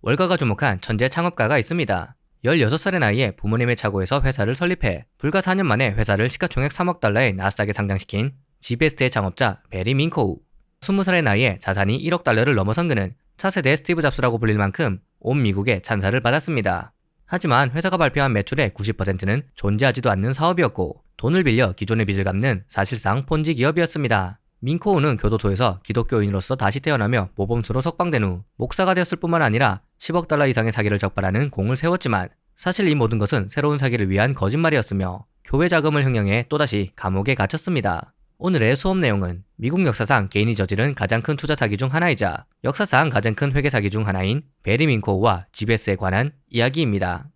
월가가 주목한 천재 창업가가 있습니다. 16살의 나이에 부모님의 차고에서 회사를 설립해 불과 4년 만에 회사를 시가총액 3억 달러에 나스닥에 상장시킨 지베스트의 창업자 베리 민코우. 20살의 나이에 자산이 1억 달러를 넘어선 그는 차세대 스티브 잡스라고 불릴 만큼 온 미국의 찬사를 받았습니다. 하지만 회사가 발표한 매출의 90%는 존재하지도 않는 사업이었고 돈을 빌려 기존의 빚을 갚는 사실상 폰지 기업이었습니다. 민코우는 교도소에서 기독교인으로서 다시 태어나며 모범수로 석방된 후 목사가 되었을 뿐만 아니라 10억 달러 이상의 사기를 적발하는 공을 세웠지만 사실 이 모든 것은 새로운 사기를 위한 거짓말이었으며 교회 자금을 횡령해 또다시 감옥에 갇혔습니다. 오늘의 수업 내용은 미국 역사상 개인이 저지른 가장 큰 투자 사기 중 하나이자 역사상 가장 큰 회계 사기 중 하나인 베리 민코우와 지베스에 관한 이야기입니다.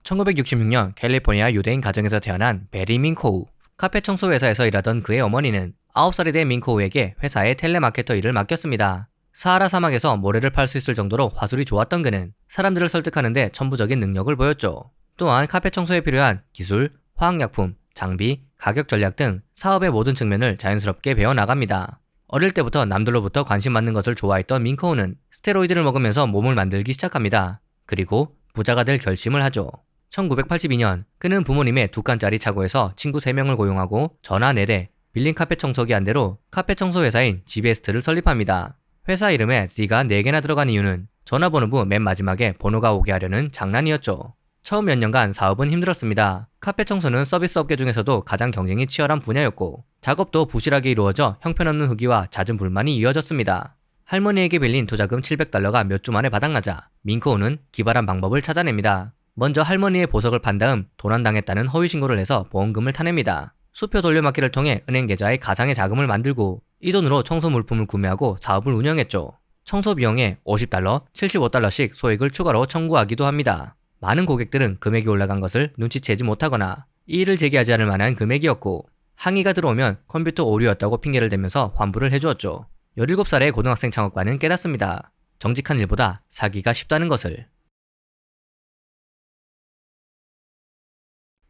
(1966년) 캘리포니아 유대인 가정에서 태어난 베리 민코우. 카페 청소 회사에서 일하던 그의 어머니는 9살이 된 민코우에게 회사의 텔레마케터 일을 맡겼습니다. 사하라 사막에서 모래를 팔 수 있을 정도로 화술이 좋았던 그는 사람들을 설득하는 데 천부적인 능력을 보였죠. 또한 카페 청소에 필요한 기술, 화학약품, 장비, 가격 전략 등 사업의 모든 측면을 자연스럽게 배워나갑니다. 어릴 때부터 남들로부터 관심 받는 것을 좋아했던 민코우는 스테로이드를 먹으면서 몸을 만들기 시작합니다. 그리고 부자가 될 결심을 하죠. 1982년 그는 부모님의 2칸짜리 차고에서 친구 3명을 고용하고 전화 4대, 빌린 카페 청소기 한 대로 카페 청소 회사인 지베스트를 설립합니다. 회사 이름에 C가 4개나 들어간 이유는 전화번호부 맨 마지막에 번호가 오게 하려는 장난이었죠. 처음 몇 년간 사업은 힘들었습니다. 카페 청소는 서비스 업계 중에서도 가장 경쟁이 치열한 분야였고 작업도 부실하게 이루어져 형편없는 후기와 잦은 불만이 이어졌습니다. 할머니에게 빌린 투자금 700달러가 몇 주 만에 바닥나자 민코우는 기발한 방법을 찾아냅니다. 먼저 할머니의 보석을 판 다음 도난당했다는 허위 신고를 해서 보험금을 타냅니다. 수표 돌려막기를 통해 은행 계좌에 가상의 자금을 만들고 이 돈으로 청소 물품을 구매하고 사업을 운영했죠. 청소 비용에 50달러, 75달러씩 소액을 추가로 청구하기도 합니다. 많은 고객들은 금액이 올라간 것을 눈치채지 못하거나 이의를 제기하지 않을 만한 금액이었고 항의가 들어오면 컴퓨터 오류였다고 핑계를 대면서 환불을 해주었죠. 17살의 고등학생 창업가는 깨닫습니다. 정직한 일보다 사기가 쉽다는 것을.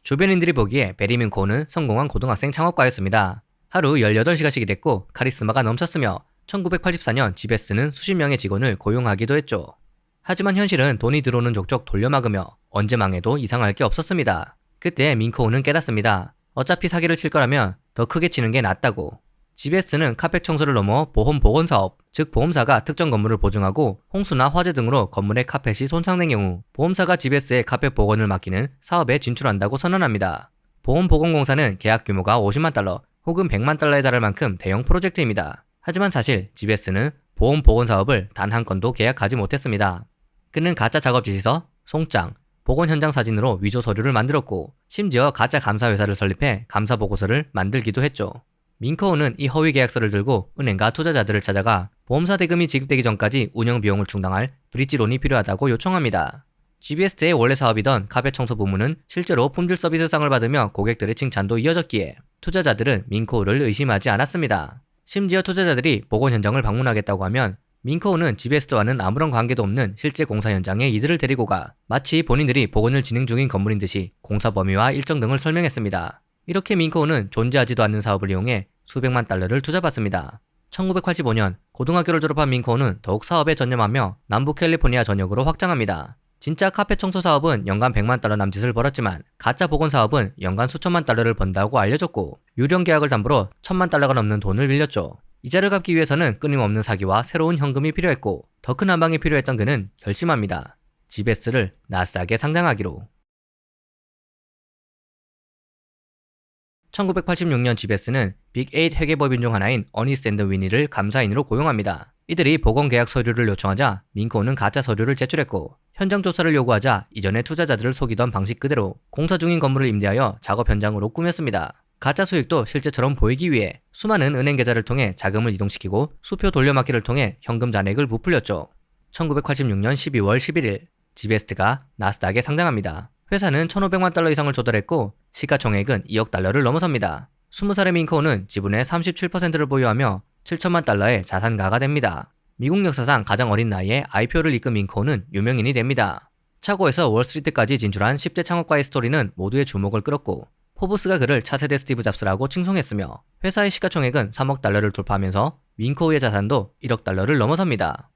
주변인들이 보기에 베리 민코우는 성공한 고등학생 창업가였습니다. 하루 18시간씩 일했고 카리스마가 넘쳤으며 1984년 지베스는 수십 명의 직원을 고용하기도 했죠. 하지만 현실은 돈이 들어오는 족족 돌려막으며 언제 망해도 이상할 게 없었습니다. 그때 민코우는 깨닫습니다. 어차피 사기를 칠 거라면 더 크게 치는 게 낫다고. 지베스는 카페 청소를 넘어 보험 보건 사업, 즉 보험사가 특정 건물을 보증하고 홍수나 화재 등으로 건물의 카펫이 손상된 경우 보험사가 지베스에 카펫 복원을 맡기는 사업에 진출한다고 선언합니다. 보험보건공사는 계약 규모가 50만 달러 혹은 100만 달러에 달할 만큼 대형 프로젝트입니다. 하지만 사실 지베스는 보험보건 사업을 단 한 건도 계약하지 못했습니다. 그는 가짜 작업지시서, 송장, 복원 현장 사진으로 위조 서류를 만들었고 심지어 가짜 감사회사를 설립해 감사보고서를 만들기도 했죠. 민코우는 이 허위 계약서를 들고 은행과 투자자들을 찾아가 보험사 대금이 지급되기 전까지 운영 비용을 충당할 브릿지론이 필요하다고 요청합니다. GBS의 원래 사업이던 카페 청소 부문은 실제로 품질 서비스상을 받으며 고객들의 칭찬도 이어졌기에 투자자들은 민코우를 의심하지 않았습니다. 심지어 투자자들이 복원 현장을 방문하겠다고 하면 민코우는 지베스트와는 아무런 관계도 없는 실제 공사 현장에 이들을 데리고 가 마치 본인들이 복원을 진행 중인 건물인 듯이 공사 범위와 일정 등을 설명했습니다. 이렇게 민코우는 존재하지도 않는 사업을 이용해 수백만 달러를 투자받습니다. 1985년 고등학교를 졸업한 민코우는 더욱 사업에 전념하며 남부 캘리포니아 전역으로 확장합니다. 진짜 카페 청소 사업은 연간 100만 달러 남짓을 벌었지만 가짜 복원 사업은 연간 수천만 달러를 번다고 알려졌고 유령 계약을 담보로 1000만 달러가 넘는 돈을 빌렸죠. 이자를 갚기 위해서는 끊임없는 사기와 새로운 현금이 필요했고 더 큰 한방이 필요했던 그는 결심합니다. 지베스를 나스닥에 상장하기로. 1986년 지베스는 빅8 회계법인 중 하나인 어니스트 앤드 위니를 감사인으로 고용합니다. 이들이 복원 계약 서류를 요청하자 민코우는 가짜 서류를 제출했고 현장 조사를 요구하자 이전의 투자자들을 속이던 방식 그대로 공사 중인 건물을 임대하여 작업 현장으로 꾸몄습니다. 가짜 수익도 실제처럼 보이기 위해 수많은 은행 계좌를 통해 자금을 이동시키고 수표 돌려막기를 통해 현금 잔액을 부풀렸죠. 1986년 12월 11일 지베스트가 나스닥에 상장합니다. 회사는 1,500만 달러 이상을 조달했고 시가총액은 2억 달러를 넘어섭니다. 20살의 민코우는 지분의 37%를 보유하며 7천만 달러의 자산가가 됩니다. 미국 역사상 가장 어린 나이에 IPO를 이끈 민코우는 유명인이 됩니다. 차고에서 월스트리트까지 진출한 10대 창업가의 스토리는 모두의 주목을 끌었고 포브스가 그를 차세대 스티브 잡스라고 칭송했으며 회사의 시가총액은 3억 달러를 돌파하면서 밍코우의 자산도 1억 달러를 넘어섭니다.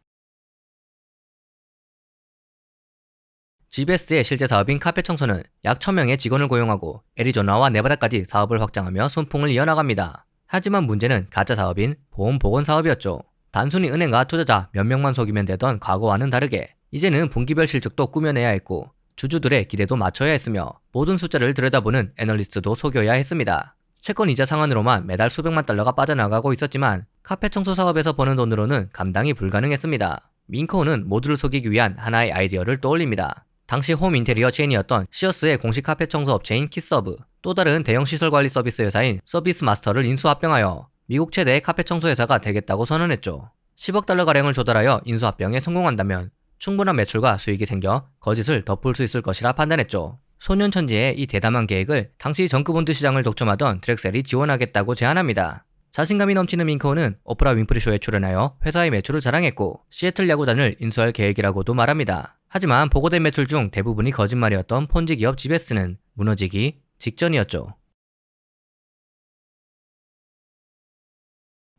지베스트의 실제 사업인 카페 청소는 약 1000명의 직원을 고용하고 애리조나와 네바다까지 사업을 확장하며 순풍을 이어나갑니다. 하지만 문제는 가짜 사업인 보험 보건 사업이었죠. 단순히 은행과 투자자 몇 명만 속이면 되던 과거와는 다르게 이제는 분기별 실적도 꾸며내야 했고 주주들의 기대도 맞춰야 했으며 모든 숫자를 들여다보는 애널리스트도 속여야 했습니다. 채권 이자 상환으로만 매달 수백만 달러가 빠져나가고 있었지만 카페 청소 사업에서 버는 돈으로는 감당이 불가능했습니다. 밍코우는 모두를 속이기 위한 하나의 아이디어를 떠올립니다. 당시 홈 인테리어 체인이었던 시어스의 공식 카페 청소 업체인 키서브, 또 다른 대형 시설 관리 서비스 회사인 서비스 마스터를 인수합병하여 미국 최대의 카페 청소 회사가 되겠다고 선언했죠. 10억 달러가량을 조달하여 인수합병에 성공한다면 충분한 매출과 수익이 생겨 거짓을 덮을 수 있을 것이라 판단했죠. 소년천지의 이 대담한 계획을 당시 정크본드 시장을 독점하던 드렉셀이 지원하겠다고 제안합니다. 자신감이 넘치는 밍코우는 오프라 윈프리 쇼에 출연하여 회사의 매출을 자랑했고 시애틀 야구단을 인수할 계획이라고도 말합니다. 하지만 보고된 매출 중 대부분이 거짓말이었던 폰지 기업 지베스트는 무너지기 직전이었죠.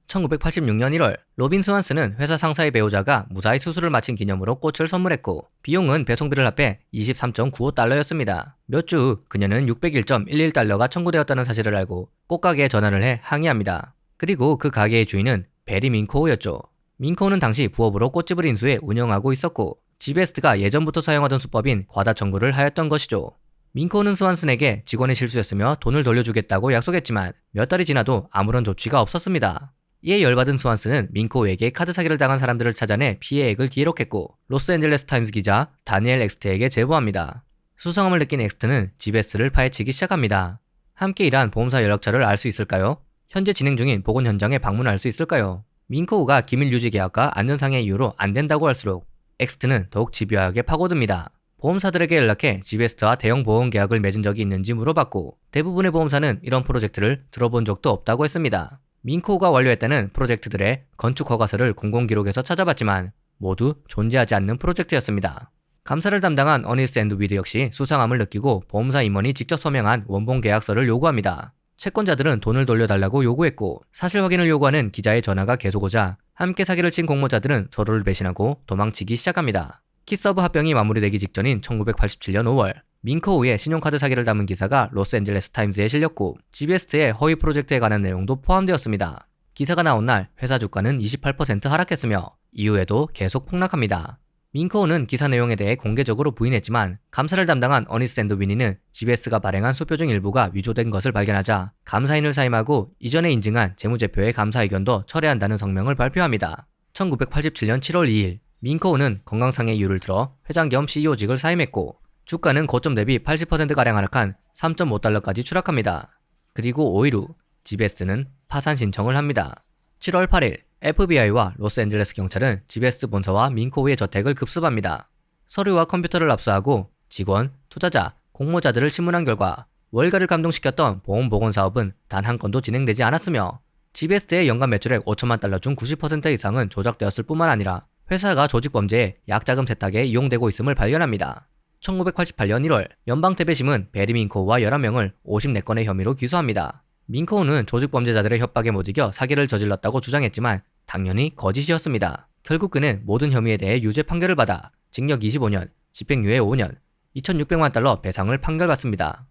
1986년 1월 로빈 스완스는 회사 상사의 배우자가 무사히 수술을 마친 기념으로 꽃을 선물했고 비용은 배송비를 합해 23.95달러였습니다. 몇 주 후 그녀는 601.11달러가 청구되었다는 사실을 알고 꽃가게에 전화를 해 항의합니다. 그리고 그 가게의 주인은 베리 밍코우였죠. 밍코우는 당시 부업으로 꽃집을 인수해 운영하고 있었고 지베스트가 예전부터 사용하던 수법인 과다 청구를 하였던 것이죠. 밍코우는 스완슨에게 직원의 실수였으며 돈을 돌려주겠다고 약속했지만 몇 달이 지나도 아무런 조치가 없었습니다. 이에 열받은 스완슨은 밍코우에게 카드 사기를 당한 사람들을 찾아내 피해액을 기록했고 로스앤젤레스 타임스 기자 다니엘 엑스트에게 제보합니다. 수상함을 느낀 엑스트는 지베스트를 파헤치기 시작합니다. 함께 일한 보험사 연락처를 알 수 있을까요? 현재 진행 중인 보건 현장에 방문할 수 있을까요? 밍코우가 기밀 유지 계약과 안전상의 이유로 안 된다고 할수록 엑스트는 더욱 집요하게 파고듭니다. 보험사들에게 연락해 지베스트와 대형 보험 계약을 맺은 적이 있는지 물어봤고 대부분의 보험사는 이런 프로젝트를 들어본 적도 없다고 했습니다. 밍코우가 완료했다는 프로젝트들의 건축 허가서를 공공기록에서 찾아봤지만 모두 존재하지 않는 프로젝트였습니다. 감사를 담당한 어니스트 앤드 위드 역시 수상함을 느끼고 보험사 임원이 직접 서명한 원본 계약서를 요구합니다. 채권자들은 돈을 돌려달라고 요구했고 사실 확인을 요구하는 기자의 전화가 계속 오자 함께 사기를 친 공모자들은 서로를 배신하고 도망치기 시작합니다. 키서브 합병이 마무리되기 직전인 1987년 5월 밍코우의 신용카드 사기를 담은 기사가 로스앤젤레스 타임스에 실렸고 지베스트의 허위 프로젝트에 관한 내용도 포함되었습니다. 기사가 나온 날 회사 주가는 28% 하락했으며 이후에도 계속 폭락합니다. 밍코우는 기사 내용에 대해 공개적으로 부인했지만 감사를 담당한 어니스트 앤드 위니는 지베스트가 발행한 수표 중 일부가 위조된 것을 발견하자 감사인을 사임하고 이전에 인증한 재무제표의 감사 의견도 철회한다는 성명을 발표합니다. 1987년 7월 2일 밍코우는 건강상의 이유를 들어 회장 겸 CEO직을 사임했고 주가는 고점 대비 80%가량 하락한 3.5달러까지 추락합니다. 그리고 5일 후 지베스트는 파산 신청을 합니다. 7월 8일 FBI와 로스앤젤레스 경찰은 지베스트 본사와 밍코우의 저택을 급습합니다. 서류와 컴퓨터를 압수하고 직원, 투자자, 공모자들을 신문한 결과 월가를 감동시켰던 보험 보건 사업은 단 한 건도 진행되지 않았으며 지베스트의 연간 매출액 5천만 달러 중 90% 이상은 조작되었을 뿐만 아니라 회사가 조직범죄에 약자금 세탁에 이용되고 있음을 발견합니다. 1988년 1월 연방대배심은 베리 밍코우와 11명을 54건의 혐의로 기소합니다. 밍코우는 조직범죄자들의 협박에 못 이겨 사기를 저질렀다고 주장했지만 당연히 거짓이었습니다. 결국 그는 모든 혐의에 대해 유죄 판결을 받아 징역 25년, 집행유예 5년, 2,600만 달러 배상을 판결받습니다.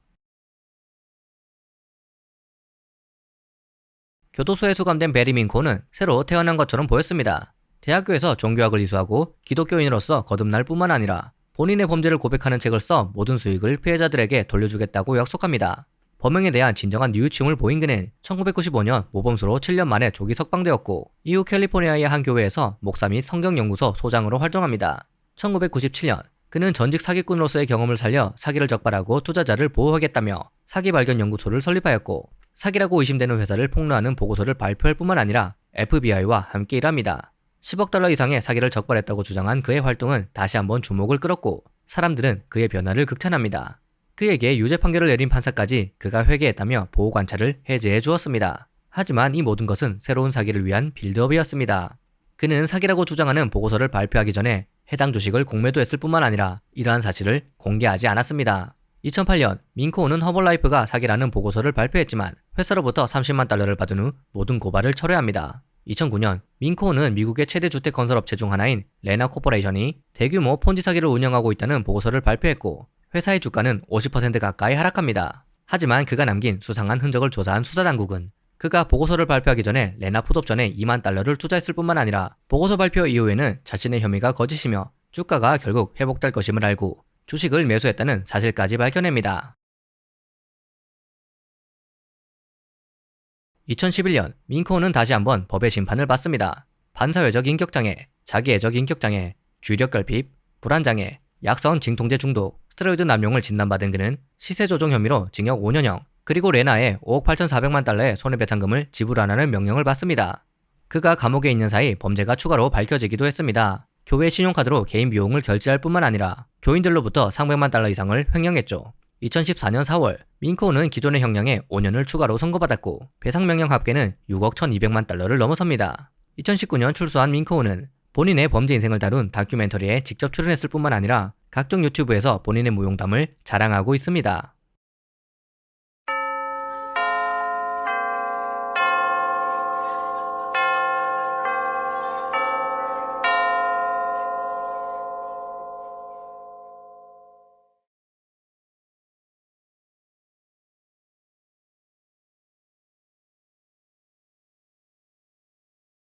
교도소에 수감된 베리 밍코우는 새로 태어난 것처럼 보였습니다. 대학교에서 종교학을 이수하고 기독교인으로서 거듭날 뿐만 아니라 본인의 범죄를 고백하는 책을 써 모든 수익을 피해자들에게 돌려주겠다고 약속합니다. 범행에 대한 진정한 뉘우침을 보인 그는 1995년 모범수로 7년 만에 조기 석방되었고 이후 캘리포니아의 한 교회에서 목사 및 성경연구소 소장으로 활동합니다. 1997년 그는 전직 사기꾼으로서의 경험을 살려 사기를 적발하고 투자자를 보호하겠다며 사기 발견 연구소를 설립하였고 사기라고 의심되는 회사를 폭로하는 보고서를 발표할 뿐만 아니라 FBI와 함께 일합니다. 10억 달러 이상의 사기를 적발했다고 주장한 그의 활동은 다시 한번 주목을 끌었고 사람들은 그의 변화를 극찬합니다. 그에게 유죄 판결을 내린 판사까지 그가 회개했다며 보호 관찰을 해제해 주었습니다. 하지만 이 모든 것은 새로운 사기를 위한 빌드업이었습니다. 그는 사기라고 주장하는 보고서를 발표하기 전에 해당 주식을 공매도했을 뿐만 아니라 이러한 사실을 공개하지 않았습니다. 2008년 민코온은 허벌라이프가 사기라는 보고서를 발표했지만 회사로부터 30만 달러를 받은 후 모든 고발을 철회합니다. 2009년 민코온은 미국의 최대 주택 건설업체 중 하나인 레나 코퍼레이션이 대규모 폰지 사기를 운영하고 있다는 보고서를 발표했고 회사의 주가는 50% 가까이 하락합니다. 하지만 그가 남긴 수상한 흔적을 조사한 수사당국은 그가 보고서를 발표하기 전에 레나 풋옵션에 2만 달러를 투자했을 뿐만 아니라 보고서 발표 이후에는 자신의 혐의가 거짓이며 주가가 결국 회복될 것임을 알고 주식을 매수했다는 사실까지 밝혀냅니다. 2011년 민코온은 다시 한번 법의 심판을 받습니다. 반사회적 인격장애, 자기애적 인격장애, 주의력 결핍, 불안장애, 약성 진통제 중독, 스테로이드 남용을 진단받은 그는 시세조종 혐의로 징역 5년형, 그리고 레나에 5억 8,400만 달러의 손해배상금을 지불하라는 명령을 받습니다. 그가 감옥에 있는 사이 범죄가 추가로 밝혀지기도 했습니다. 교회 신용카드로 개인 비용을 결제할 뿐만 아니라 교인들로부터 300만 달러 이상을 횡령했죠. 2014년 4월 민코온은 기존의 형량에 5년을 추가로 선고받았고 배상명령 합계는 6억 1,200만 달러를 넘어섭니다. 2019년 출소한 민코온은 본인의 범죄 인생을 다룬 다큐멘터리에 직접 출연했을 뿐만 아니라 각종 유튜브에서 본인의 무용담을 자랑하고 있습니다.